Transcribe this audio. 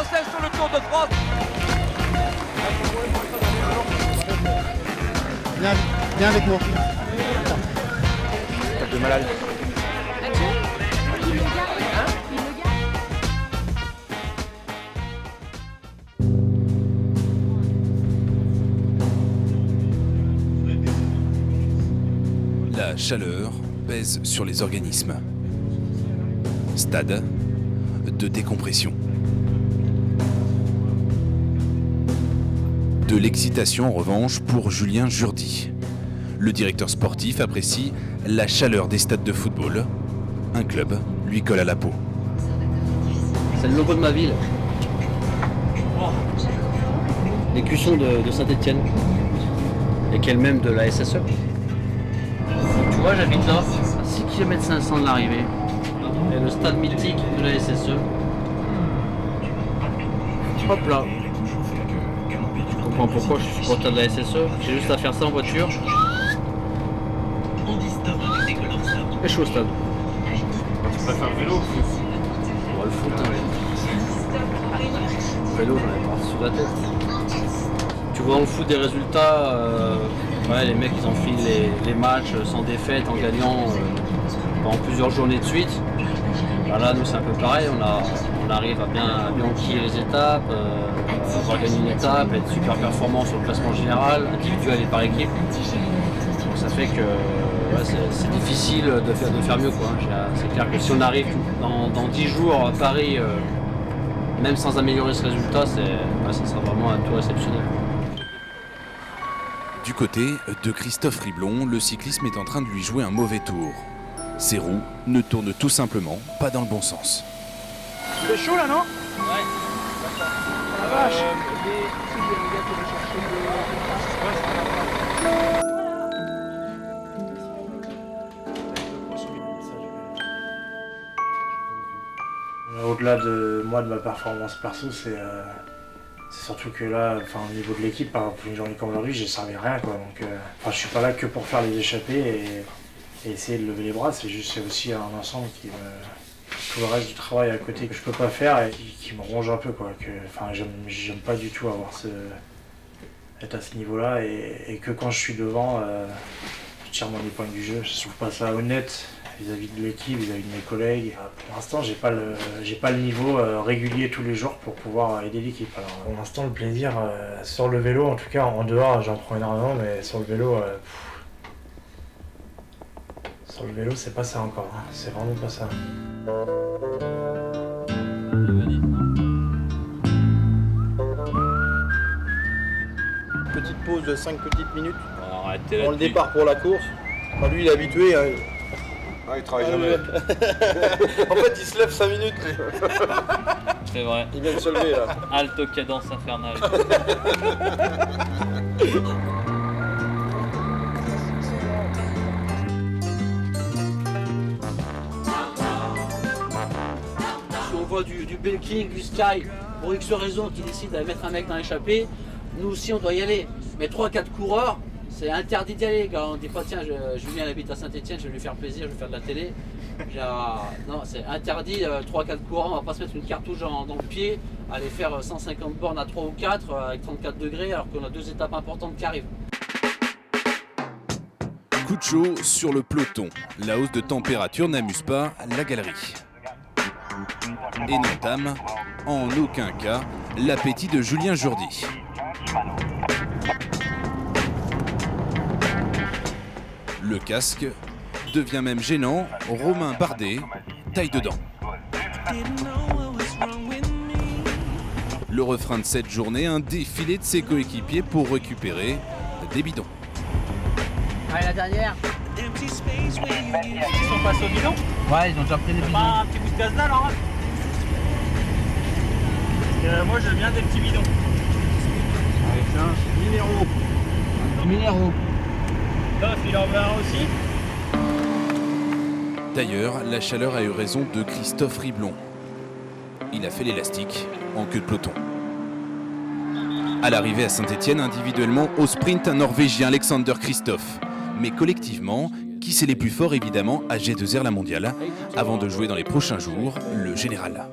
Française sur le Tour de France. Viens avec moi. De malade. La chaleur pèse sur les organismes. Stade de décompression. De l'excitation en revanche pour Julien Jourdi. Le directeur sportif apprécie la chaleur des stades de football. Un club lui colle à la peau. C'est le logo de ma ville. L'écusson de Saint-Étienne. Et qu'elle même de la SSE. Tu vois, j'habite là, à 6 km 500 de l'arrivée. Et le stade mythique de la SSE. Hop là. Je comprends pourquoi je suis supporter de la SSE. J'ai juste à faire ça en voiture. Et je suis au stade. Tu préfères le vélo ou le foot? Ouais, le foot, hein. Le vélo, j'en ai pas sur la tête. Tu vois, on fout des résultats. Ouais, les mecs, ils enfilent les matchs sans défaite, en gagnant pendant plusieurs journées de suite. Là, nous, c'est un peu pareil. On arrive à bien enquiller les étapes, avoir gagné une étape, être super performant sur le classement général, individuel et par équipe. Donc, ça fait que ouais, c'est difficile de faire mieux, quoi. C'est clair que si on arrive dans 10 jours à Paris, même sans améliorer ce résultat, ça sera vraiment un tour exceptionnel. Du côté de Christophe Riblon, le cyclisme est en train de lui jouer un mauvais tour. Ses roues ne tournent tout simplement pas dans le bon sens. C'est chaud là, non? Ouais. La vache. Au-delà de moi, de ma performance perso, c'est surtout que là, au niveau de l'équipe, par exemple, une journée comme aujourd'hui, j'ai servi à rien, quoi. Donc, je suis pas là que pour faire les échappées et essayer de lever les bras. C'est aussi un ensemble qui tout le reste du travail à côté que je peux pas faire et qui me ronge un peu, quoi. J'aime pas du tout être à ce niveau-là et que quand je suis devant, je tire mon épingle du jeu. Je trouve pas ça honnête vis-à-vis de l'équipe, vis-à-vis de mes collègues. Pour l'instant, j'ai pas le niveau régulier tous les jours pour pouvoir aider l'équipe. Alors, pour l'instant, le plaisir sur le vélo, en tout cas en dehors, j'en prends énormément, mais sur le vélo, c'est pas ça encore. Hein. C'est vraiment pas ça. Petite pause de 5 petites minutes. Arrêtez On le départ pour la course. Enfin, lui, il est habitué. Hein. Ah, il travaille jamais. En fait, il se lève 5 minutes. C'est vrai. Il vient de se lever là. Halte cadence infernale. Si on voit du bulking, du sky, pour X raison qui décide de mettre un mec dans l'échappée, nous aussi on doit y aller. Mais 3-4 coureurs, c'est interdit d'y aller. On dit pas tiens, Julien habite à Saint-Étienne, je vais lui faire plaisir, je vais faire de la télé. Non, c'est interdit, 3-4 courants, on va pas se mettre une cartouche dans le pied, aller faire 150 bornes à 3 ou 4 avec 34 degrés alors qu'on a 2 étapes importantes qui arrivent. Coup de chaud sur le peloton. La hausse de température n'amuse pas la galerie. Et n'entame en aucun cas l'appétit de Julien Jourdi. Le casque devient même gênant. Romain Bardet taille dedans. Le refrain de cette journée, un défilé de ses coéquipiers pour récupérer des bidons. Allez, la dernière. Ils sont passés au bidon? Ouais, ils ont déjà pris des bidons. Pas un petit bout de gaz là, alors hein. Moi, j'aime bien des petits bidons. Allez, tiens, minéraux. Minéraux. Là, il en veut un aussi. D'ailleurs, la chaleur a eu raison de Christophe Riblon. Il a fait l'élastique en queue de peloton. À l'arrivée à Saint-Étienne, individuellement, au sprint, un Norvégien, Alexander Kristoff. Mais collectivement, qui c'est les plus forts évidemment à G2R la mondiale, avant de jouer dans les prochains jours le général.